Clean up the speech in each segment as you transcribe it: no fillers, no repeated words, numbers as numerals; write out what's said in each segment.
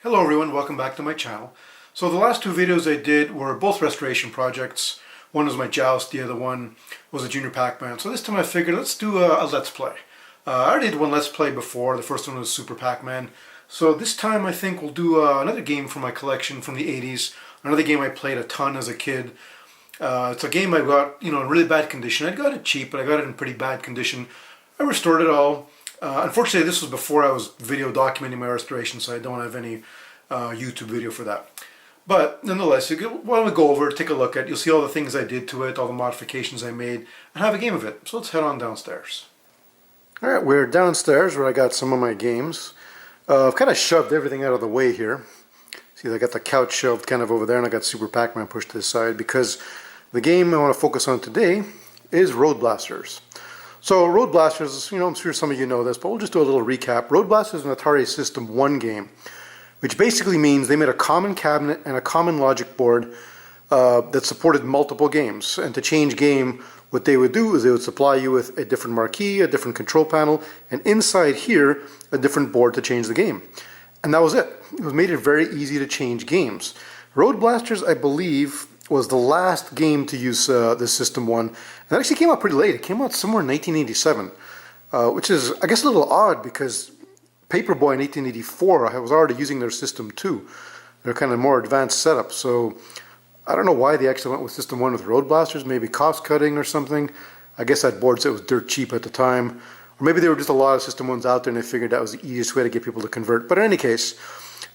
Hello everyone, welcome back to my channel. So the last two videos I did were both restoration projects. One was my Joust, the other one was a Junior Pac-Man. So this time I figured let's do a Let's Play. I already did one Let's Play before, the first one was Super Pac-Man. So this time I think we'll do another game from my collection from the 80s. Another game I played a ton as a kid. It's a game I got, in really bad condition. I got it cheap, but I got it in pretty bad condition. I restored it all. Unfortunately, this was before I was video documenting my restoration, so I don't have any YouTube video for that. But nonetheless, why don't we go over it, take a look at it. You'll see all the things I did to it, all the modifications I made, and have a game of it. So let's head on downstairs. Alright, we're downstairs where I got some of my games. I've kind of shoved everything out of the way here. See, I got the couch shelved kind of over there, and I got Super Pac-Man pushed to the side because the game I want to focus on today is Road Blasters. So Road Blasters, I'm sure some of you know this, but we'll just do a little recap. Road Blasters is an Atari System 1 game, which basically means they made a common cabinet and a common logic board that supported multiple games. And to change game, what they would do is they would supply you with a different marquee, a different control panel, and inside here, a different board to change the game. And that was it. It was made it very easy to change games. Road Blasters, I believe, was the last game to use the System 1. And it actually came out pretty late. It came out somewhere in 1987, which is, I guess, a little odd because Paperboy in 1884 was already using their System 2. They're kind of more advanced setup. So I don't know why they actually went with System 1 with Road Blasters. Maybe cost cutting or something. I guess that board set was dirt cheap at the time. Or maybe there were just a lot of System 1s out there and they figured that was the easiest way to get people to convert. But in any case,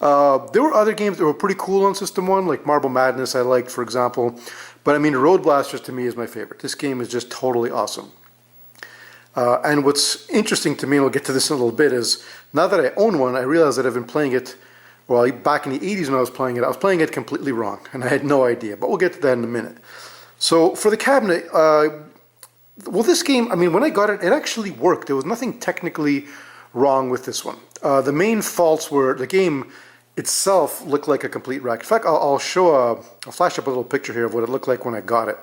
there were other games that were pretty cool on System 1, like Marble Madness I liked, for example. But I mean, Road Blasters to me is my favorite. This game is just totally awesome. And what's interesting to me, and we'll get to this in a little bit, is now that I own one, I realize that I've been playing it, well, back in the 80s when I was playing it completely wrong, and I had no idea. But we'll get to that in a minute. So for the cabinet, well, this game, I mean, when I got it, it actually worked. There was nothing technically wrong with this one. The main faults were the game itself looked like a complete wreck. In fact, I'll flash up a little picture here of what it looked like when I got it.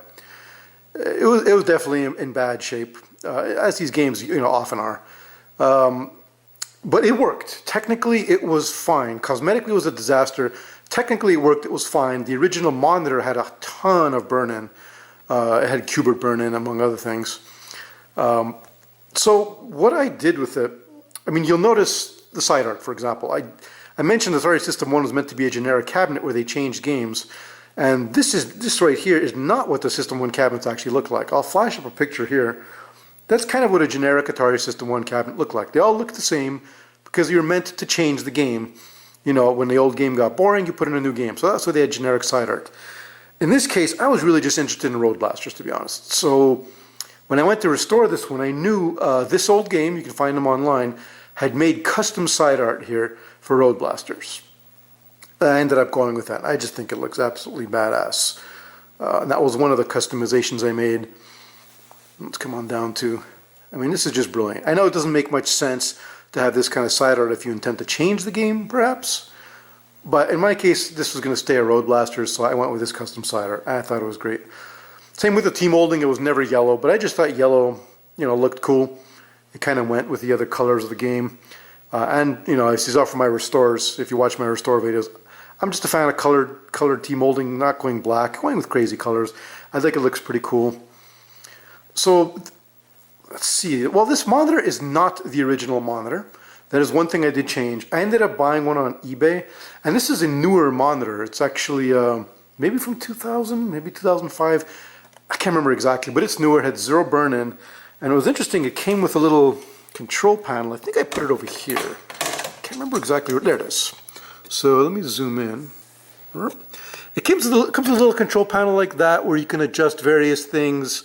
It was definitely in bad shape, as these games often are. But it worked. Technically, it was fine. Cosmetically, it was a disaster. Technically, it worked. It was fine. The original monitor had a ton of burn-in. It had Qbert burn-in, among other things. So what I did with it, I mean, you'll notice the side art, for example. I mentioned the Atari System 1 was meant to be a generic cabinet where they changed games. And this right here is not what the System 1 cabinets actually look like. I'll flash up a picture here. That's kind of what a generic Atari System 1 cabinet looked like. They all look the same because you're meant to change the game. When the old game got boring, you put in a new game. So that's why they had generic side art. In this case, I was really just interested in Road Blasters, to be honest. So when I went to restore this one, I knew this old game, you can find them online, had made custom side art here for Road Blasters. I ended up going with that. I just think it looks absolutely badass. And that was one of the customizations I made. Let's come on down to, I mean, this is just brilliant. I know it doesn't make much sense to have this kind of side art if you intend to change the game, perhaps. But in my case, this was going to stay a Road Blasters, so I went with this custom side art. I thought it was great. Same with the team molding, it was never yellow, but I just thought yellow, looked cool. It kind of went with the other colors of the game. And, this is all for my restores. If you watch my restore videos, I'm just a fan of colored team molding, not going black, going with crazy colors. I think it looks pretty cool. So, let's see. Well, this monitor is not the original monitor. That is one thing I did change. I ended up buying one on eBay, and this is a newer monitor. It's actually maybe from 2000, maybe 2005. I can't remember exactly, but it's newer. It had zero burn-in, and it was interesting. It came with a little control panel. I think I put it over here. I can't remember exactly where. There it is. So let me zoom in. It comes with a little control panel like that where you can adjust various things.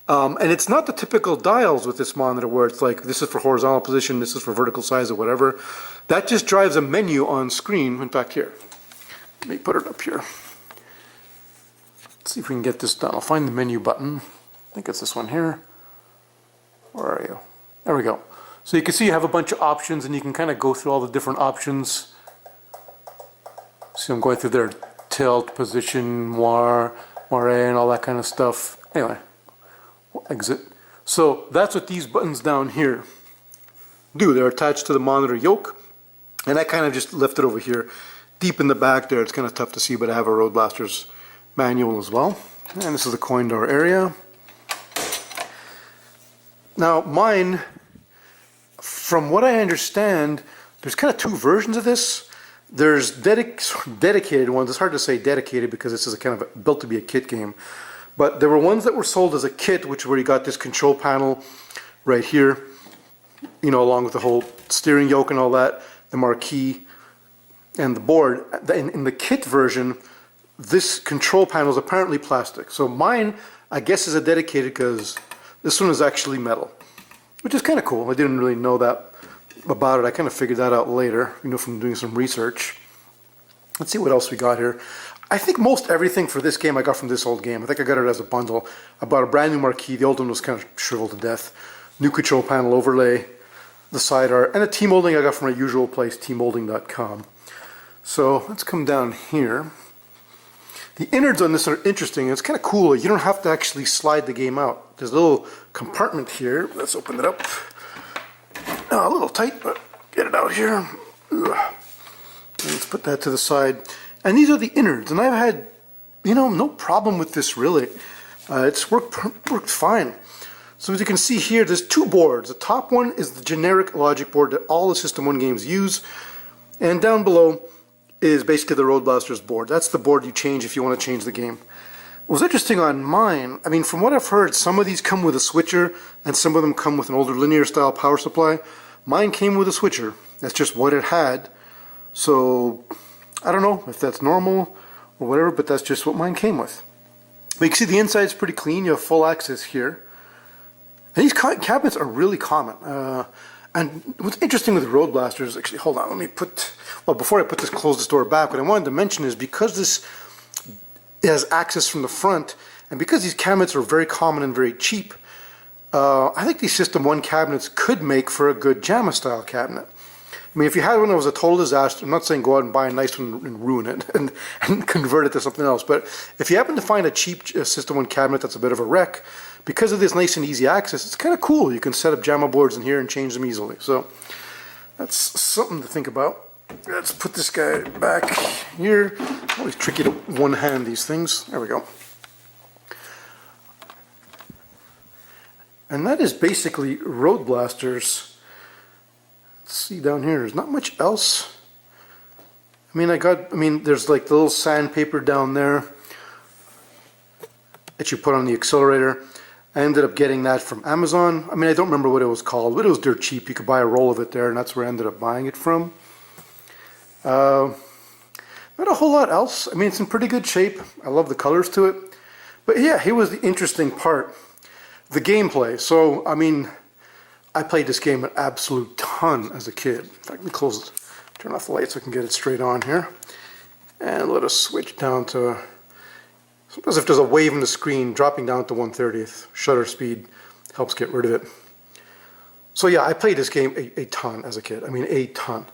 And it's not the typical dials with this monitor where it's like this is for horizontal position, this is for vertical size or whatever. That just drives a menu on screen. In fact, here, let me put it up here. Let's see if we can get this done. I'll find the menu button. I think it's this one here. Where are you? There we go. So you can see you have a bunch of options and you can kind of go through all the different options. See, I'm going through their tilt, position, moire, and all that kind of stuff. Anyway. Exit. So that's what these buttons down here do. They're attached to the monitor yoke, and I kind of just left it over here. deep in the back there. It's kind of tough to see, but I have a Road Blasters manual as well. And this is the coin door area. Now mine, from what I understand, there's kind of two versions of this. There's dedicated ones. It's hard to say dedicated because this is a kind of built to be a kit game. But there were ones that were sold as a kit, which where you got this control panel right here, you know, along with the whole steering yoke and all that, the marquee and the board. In the kit version, this control panel is apparently plastic. So mine, I guess, is a dedicated because this one is actually metal, which is kind of cool. I didn't really know that about it. I kind of figured that out later, you know, from doing some research. Let's see what else we got here. I think most everything for this game I got from this old game. I think I got it as a bundle. I bought a brand new marquee. The old one was kind of shriveled to death. New control panel overlay, the side art, and a T-molding I got from my usual place, tmolding.com. So let's come down here. The innards on this are interesting. It's kind of cool. You don't have to actually slide the game out. There's a little compartment here. Let's open it up. Oh, a little tight, but get it out here. Ugh. Let's put that to the side. And these are the innards, and I've had, you know, no problem with this really. It's worked fine. So as you can see here, there's two boards. The top one is the generic logic board that all the System 1 games use, and down below is basically the Road Blasters board. That's the board you change if you want to change the game. What was interesting on mine, I mean, from what I've heard, some of these come with a switcher, and some of them come with an older linear style power supply. Mine came with a switcher. That's just what it had. So I don't know if that's normal or whatever, but that's just what mine came with. But you can see the inside's pretty clean. You have full access here. And these cabinets are really common. And what's interesting with Road Blasters, actually, hold on, let me put, well, before I put this, close this door back, what I wanted to mention is because this has access from the front, and because these cabinets are very common and very cheap, I think these System 1 cabinets could make for a good JAMA style cabinet. I mean, if you had one that was a total disaster, I'm not saying go out and buy a nice one and ruin it and convert it to something else, but if you happen to find a cheap System 1 cabinet that's a bit of a wreck, because of this nice and easy access, it's kind of cool. You can set up JAMA boards in here and change them easily. So that's something to think about. Let's put this guy back here. Always tricky to one-hand these things. There we go. And that is basically Road Blasters. Let's see down here. There's not much else. I mean, there's like the little sandpaper down there that you put on the accelerator. I ended up getting that from Amazon. I mean, I don't remember what it was called, but it was dirt cheap. You could buy a roll of it there, and that's where I ended up buying it from. Not a whole lot else. I mean, it's in pretty good shape. I love the colors to it. But yeah, here was the interesting part. The gameplay. So, I mean, I played this game an absolute ton as a kid. In fact, let me close it. Turn off the light so I can get it straight on here. And let us switch down to... Sometimes if there's a wave in the screen, dropping down to 1/30th shutter speed helps get rid of it. So yeah, I played this game a ton as a kid. I mean, a ton.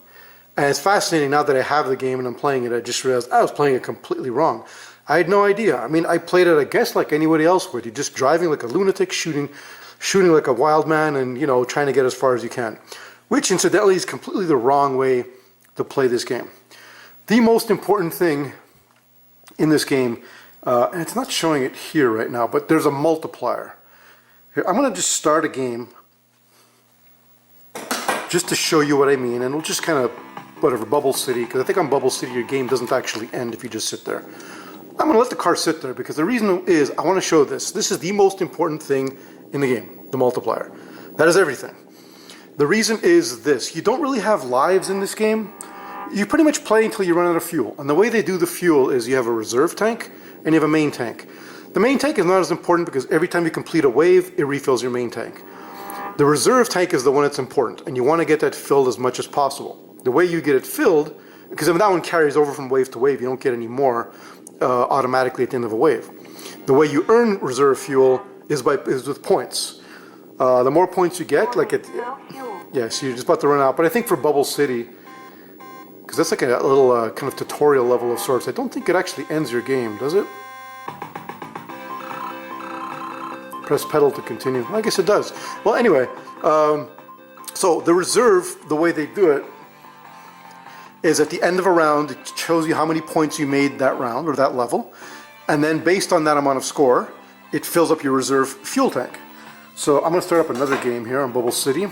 And it's fascinating now that I have the game and I'm playing it, I just realized I was playing it completely wrong. I had no idea. I mean, I played it, I guess, like anybody else would. You're just driving like a lunatic, shooting like a wild man, and, you know, trying to get as far as you can. Which, incidentally, is completely the wrong way to play this game. The most important thing in this game, and it's not showing it here right now, but there's a multiplier. Here, I'm going to just start a game just to show you what I mean, and we'll just kind of, whatever, Bubble City, because I think on Bubble City your game doesn't actually end if you just sit there. I'm going to let the car sit there because the reason is I want to show this. This is the most important thing in the game, the multiplier. That is everything. The reason is this. You don't really have lives in this game. You pretty much play until you run out of fuel. And the way they do the fuel is you have a reserve tank and you have a main tank. The main tank is not as important because every time you complete a wave, it refills your main tank. The reserve tank is the one that's important, and you want to get that filled as much as possible. The way you get it filled, because if that one carries over from wave to wave, you don't get any more automatically at the end of a wave. The way you earn reserve fuel is with points. The more points you get, like it, yes, you're just about to run out. But I think for Bubble City, because that's like a little kind of tutorial level of sorts, I don't think it actually ends your game, does it? Press pedal to continue. I guess it does. Well, anyway, so the reserve, the way they do it, is at the end of a round, it shows you how many points you made that round or that level. And then based on that amount of score, it fills up your reserve fuel tank. So I'm going to start up another game here on Bubble City.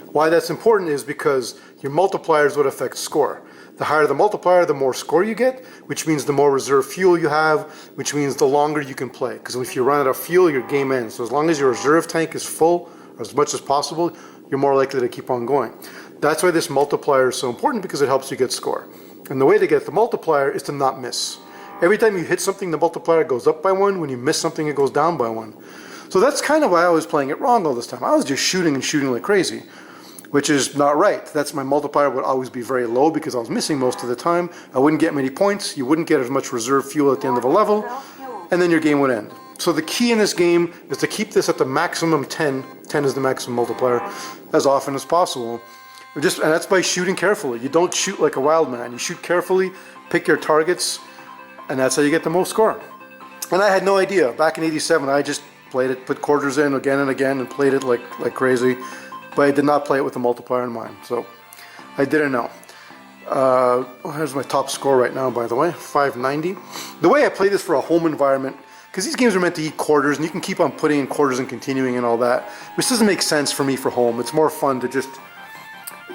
Why that's important is because your multiplier is what affects score. The higher the multiplier, the more score you get, which means the more reserve fuel you have, which means the longer you can play. Because if you run out of fuel, your game ends. So as long as your reserve tank is full, or as much as possible, you're more likely to keep on going. That's why this multiplier is so important, because it helps you get score. And the way to get the multiplier is to not miss. Every time you hit something, the multiplier goes up by 1. When you miss something, it goes down by 1. So that's kind of why I was playing it wrong all this time. I was just shooting and shooting like crazy, which is not right. That's my multiplier would always be very low because I was missing most of the time. I wouldn't get many points. You wouldn't get as much reserve fuel at the end of a level, and then your game would end. So the key in this game is to keep this at the maximum 10. 10 is the maximum multiplier, as often as possible. And that's by shooting carefully. You don't shoot like a wild man. You shoot carefully, pick your targets, and that's how you get the most score. And I had no idea. Back in '87, I just played it, put quarters in again and again, and played it like crazy. But I did not play it with the multiplier in mind, so I didn't know. Here's my top score right now, by the way, 590. The way I play this for a home environment, because these games are meant to eat quarters, and you can keep on putting in quarters and continuing and all that, which doesn't make sense for me for home. It's more fun to just,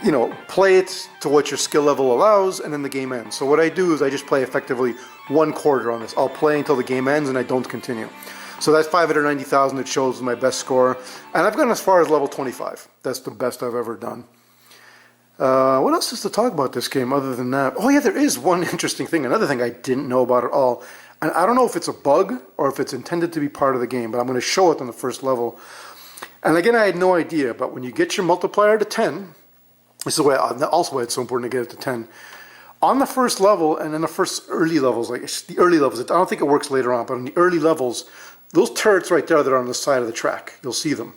you know, play it to what your skill level allows, and then the game ends. So what I do is I just play effectively 1 quarter on this. I'll play until the game ends, and I don't continue. So that's 590,000. It shows my best score. And I've gone as far as level 25. That's the best I've ever done. What else is to talk about this game other than that? Oh yeah, there is one interesting thing. Another thing I didn't know about at all. And I don't know if it's a bug or if it's intended to be part of the game, but I'm going to show it on the first level. And again, I had no idea, but when you get your multiplier to 10, this is also why it's so important to get it to 10. On the first level, and in the first early levels, like the early levels, I don't think it works later on, but in the early levels, those turrets right there that are on the side of the track, you'll see them.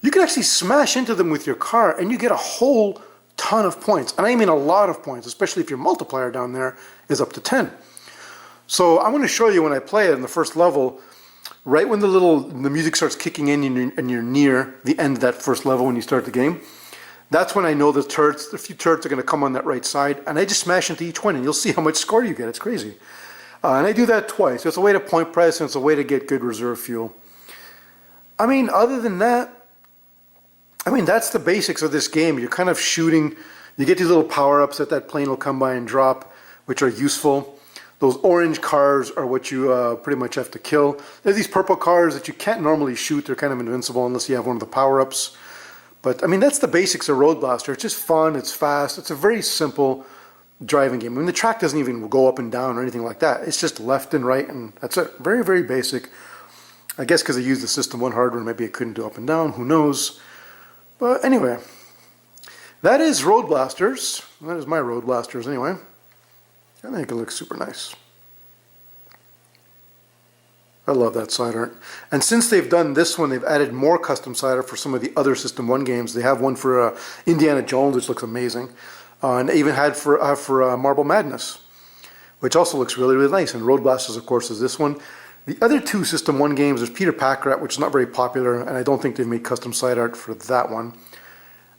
You can actually smash into them with your car and you get a whole ton of points. And I mean a lot of points, especially if your multiplier down there is up to 10. So I'm going to show you when I play it in the first level, right when the music starts kicking in and you're near the end of that first level when you start the game. That's when I know the few turrets are going to come on that right side, and I just smash into each one and you'll see how much score you get. It's crazy. And I do that twice. It's a way to point press and it's a way to get good reserve fuel. I mean, other than that, I mean, that's the basics of this game. You're kind of shooting. You get these little power-ups that plane will come by and drop, which are useful. Those orange cars are what you pretty much have to kill. There's these purple cars that you can't normally shoot. They're kind of invincible unless you have one of the power-ups. But, I mean, that's the basics of Road Blaster. It's just fun. It's fast. It's a very simple driving game. I mean, the track doesn't even go up and down or anything like that. It's just left and right, and that's it. Very, very basic. I guess because I used the System 1 hardware, maybe it couldn't do up and down. Who knows? But anyway, that is Road Blasters. That is my Road Blasters anyway. I think it looks super nice. I love that side art. And since they've done this one, they've added more custom side art for some of the other System 1 games. They have one for Indiana Jones, which looks amazing. And they even had for Marble Madness, which also looks really, really nice. And Road Blasters, of course, is this one. The other two System 1 games, there's Peter Packrat, which is not very popular, and I don't think they've made custom side art for that one.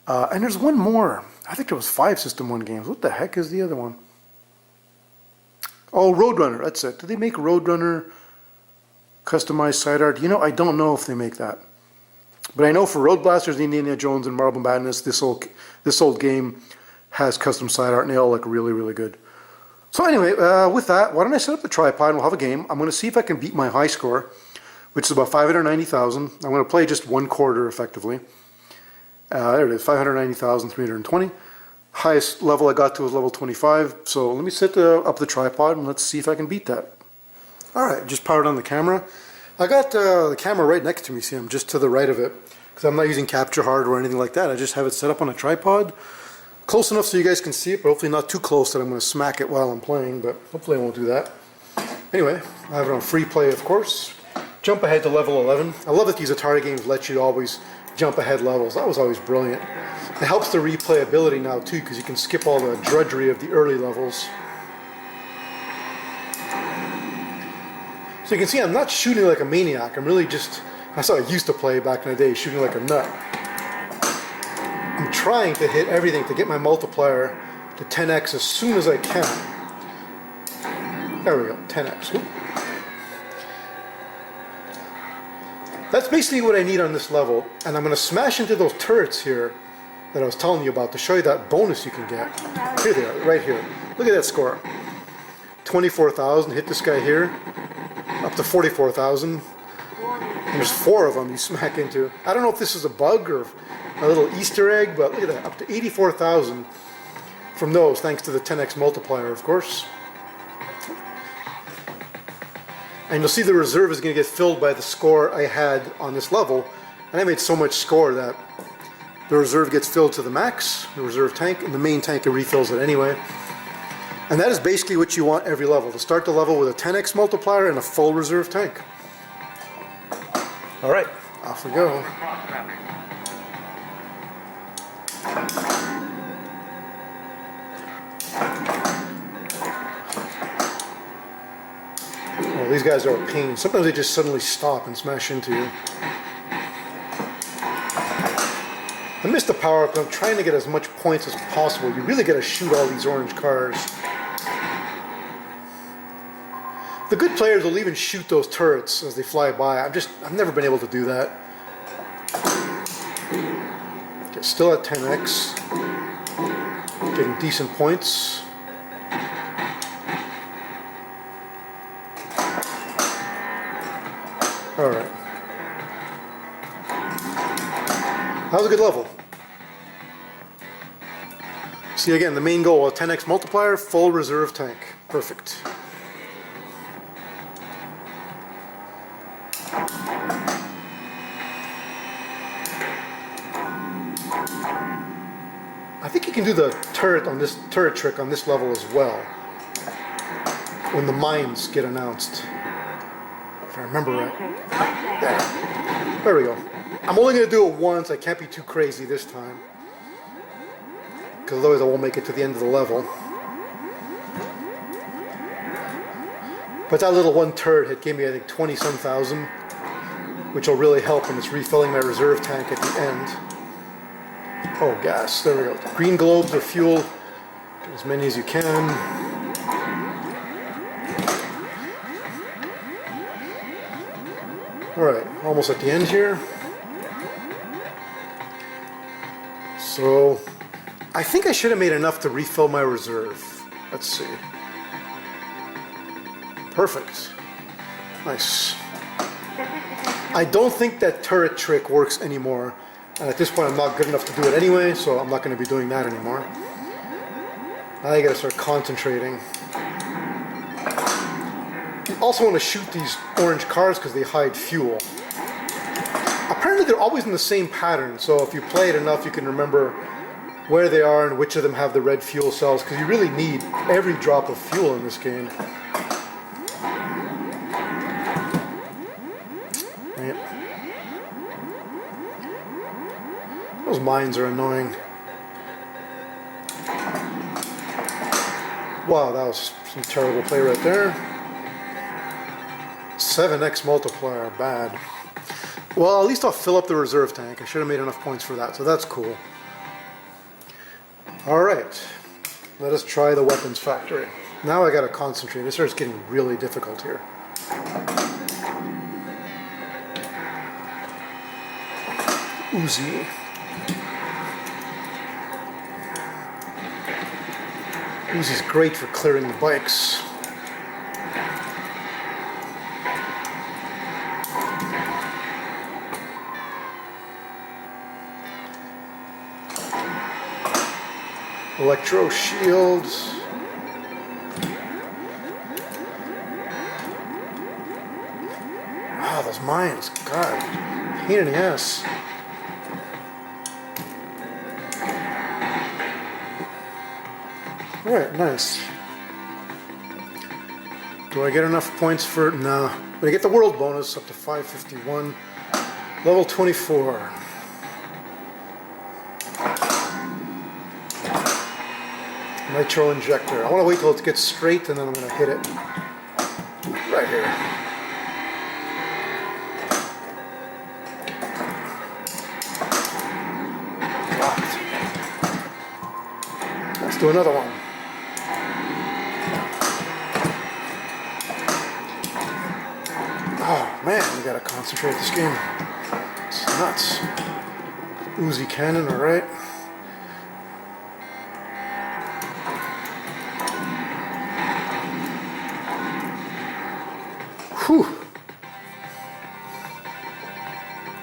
And there's one more. I think there was 5 System 1 games. What the heck is the other one? Oh, Roadrunner, that's it. Do they make Roadrunner customized side art? You know, I don't know if they make that. But I know for Road Blasters, Indiana Jones, and Marble Madness, this old game has custom side art, and they all look really, really good. So anyway, with that, why don't I set up the tripod and we'll have a game. I'm going to see if I can beat my high score, which is about 590,000. I'm going to play just 1 quarter effectively. There it is, 590,320. Highest level I got to was level 25. So let me set up the tripod and let's see if I can beat that. Alright, just powered on the camera. I got the camera right next to me, see, I'm just to the right of it. Because I'm not using capture hardware or anything like that. I just have it set up on a tripod. Close enough so you guys can see it, but hopefully not too close that I'm going to smack it while I'm playing, but hopefully I won't do that. Anyway, I have it on free play, of course. Jump ahead to level 11. I love that these Atari games let you always jump ahead levels. That was always brilliant. It helps the replayability now too, because you can skip all the drudgery of the early levels. So you can see I'm not shooting like a maniac. I'm really just, that's how I used to play back in the day, shooting like a nut. I'm I'm trying to hit everything to get my multiplier to 10x as soon as I can. There we go, 10x. Oop. That's basically what I need on this level, and I'm going to smash into those turrets here that I was telling you about to show you that bonus you can get. Here they are, right here. Look at that score. 24,000, hit this guy here, up to 44,000. There's 4 of them you smack into. I don't know if this is a bug or a little Easter egg, but look at that, up to 84,000 from those, thanks to the 10x multiplier, of course. And you'll see the reserve is going to get filled by the score I had on this level. And I made so much score that the reserve gets filled to the max, the reserve tank, and the main tank refills it anyway. And that is basically what you want every level, to start the level with a 10x multiplier and a full reserve tank. Alright, off we go. Well, these guys are a pain. Sometimes they just suddenly stop and smash into you. I missed the power up, but I'm trying to get as much points as possible. You really got to shoot all these orange cars. The good players will even shoot those turrets as they fly by. I've never been able to do that. Okay, still at 10x. Getting decent points. Alright. That was a good level. See again, the main goal, a 10x multiplier, full reserve tank. Perfect. I think you can do the turret trick on this level as well, when the mines get announced. If I remember right. There we go. I'm only going to do it once. I can't be too crazy this time, because otherwise I won't make it to the end of the level. But that little one turret hit gave me, I think, 20-some thousand, which will really help when it's refilling my reserve tank at the end. Oh, gas. There we go. Green globes are fuel. Get as many as you can. Alright, almost at the end here. So, I think I should have made enough to refill my reserve. Let's see. Perfect. Nice. I don't think that turret trick works anymore. And at this point I'm not good enough to do it anyway, so I'm not going to be doing that anymore. Now I gotta start concentrating. You also want to shoot these orange cars because they hide fuel. Apparently they're always in the same pattern, so if you play it enough you can remember where they are and which of them have the red fuel cells, because you really need every drop of fuel in this game. Those mines are annoying. Wow, that was some terrible play right there. 7x multiplier, bad. Well, at least I'll fill up the reserve tank. I should have made enough points for that, so that's cool. Alright, let us try the weapons factory. Now I gotta concentrate. It starts getting really difficult here. Uzi. Uzi's great for clearing the bikes. Electro shields. Wow, those mines, God, pain in the ass. Alright, nice. Do I get enough points for... Nah. But I get the world bonus up to 551. Level 24. Nitro injector. I want to wait till it gets straight and then I'm going to hit it. Right here. God. Let's do another one. Oh man, you gotta concentrate this game. It's nuts. Uzi cannon, alright. Whew.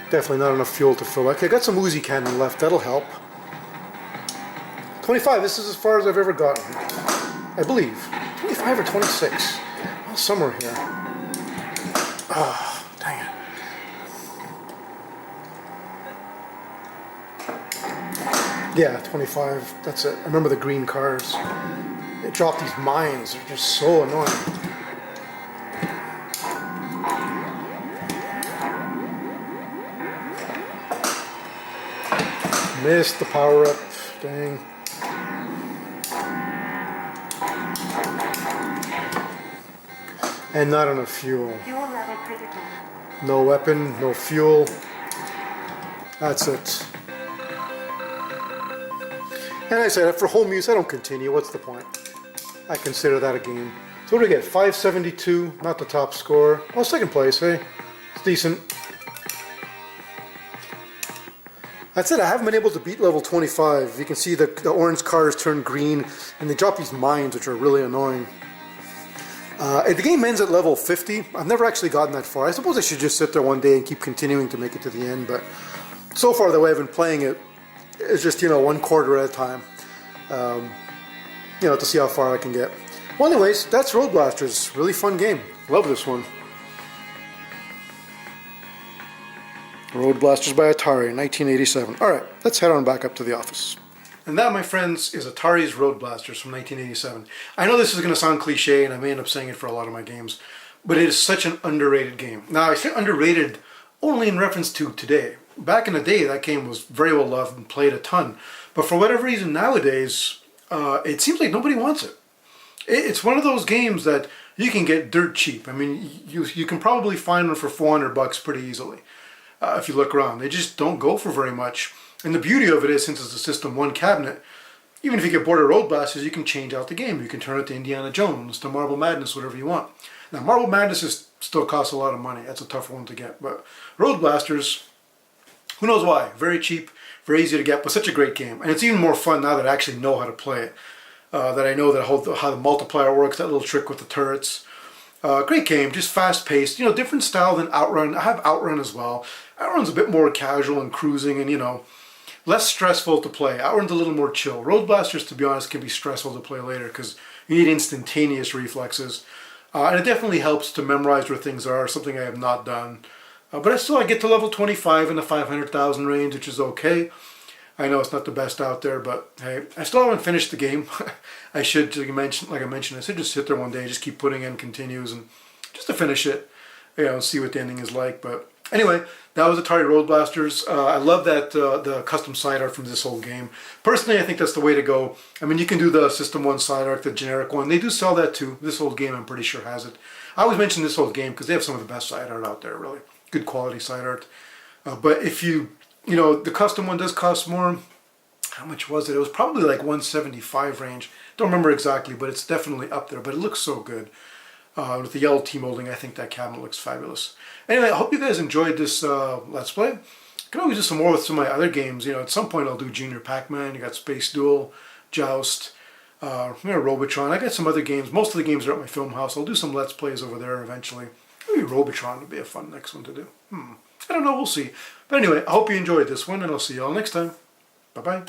Definitely not enough fuel to fill. Okay, I got some Uzi cannon left, that'll help. 25, this is as far as I've ever gotten, I believe. 25 or 26, well, somewhere here. Ah, oh, dang it. Yeah, 25, that's it. I remember the green cars. They drop these mines, they're just so annoying. Missed the power up, dang. And not enough fuel. No weapon, no fuel. That's it. And I said, for home use, I don't continue. What's the point? I consider that a game. So what do we get? 572, not the top score. Well, second place, hey? It's decent. That's it, I haven't been able to beat level 25. You can see the orange cars turn green, and they drop these mines, which are really annoying. The game ends at level 50. I've never actually gotten that far. I suppose I should just sit there one day and keep continuing to make it to the end, but so far the way I've been playing it is just, you know, one quarter at a time. You know, to see how far I can get. Well, anyways, that's Road Blasters. Really fun game. Love this one. Road Blasters by Atari, 1987. Alright, let's head on back up to the office. And that, my friends, is Atari's Road Blasters from 1987. I know this is going to sound cliche, and I may end up saying it for a lot of my games, but it is such an underrated game. Now, I say underrated only in reference to today. Back in the day, that game was very well loved and played a ton. But for whatever reason, nowadays, it seems like nobody wants it. It's one of those games that you can get dirt cheap. I mean, you can probably find one for $400 pretty easily. If you look around. They just don't go for very much. And the beauty of it is, since it's a System 1 cabinet, even if you get bored of Road Blasters, you can change out the game. You can turn it to Indiana Jones, to Marble Madness, whatever you want. Now, Marble Madness still costs a lot of money. That's a tougher one to get. But Road Blasters, who knows why? Very cheap, very easy to get, but such a great game. And it's even more fun now that I actually know how to play it. That I know how the multiplier works, that little trick with the turrets. Great game, just fast-paced, you know, different style than Outrun. I have Outrun as well. Outrun's a bit more casual and cruising and, you know, less stressful to play. Outrun's a little more chill. Road Blasters, to be honest, can be stressful to play later because you need instantaneous reflexes. And it definitely helps to memorize where things are, something I have not done. But I get to level 25 in the 500,000 range, which is okay. I know it's not the best out there, but hey, I still haven't finished the game. I should, like I mentioned, I should just sit there one day, just keep putting in continues, and just to finish it, you know, see what the ending is like. But anyway, that was Atari Road Blasters. I love that the custom side art from this whole game. Personally, I think that's the way to go. I mean, you can do the System 1 side art, the generic one. They do sell that too. This old game, I'm pretty sure, has it. I always mention this old game because they have some of the best side art out there, really. Good quality side art. But if you know, the custom one does cost more. How much was it? It was probably like 175 range. Don't remember exactly, but it's definitely up there. But it looks so good. With the yellow T-molding, I think that cabinet looks fabulous. Anyway, I hope you guys enjoyed this Let's Play. I can always do some more with some of my other games. You know, at some point I'll do Junior Pac-Man. You got Space Duel, Joust, you know, Robotron. I got some other games. Most of the games are at my film house. I'll do some Let's Plays over there eventually. Maybe Robotron would be a fun next one to do. I don't know, we'll see. But anyway, I hope you enjoyed this one, and I'll see you all next time. Bye-bye.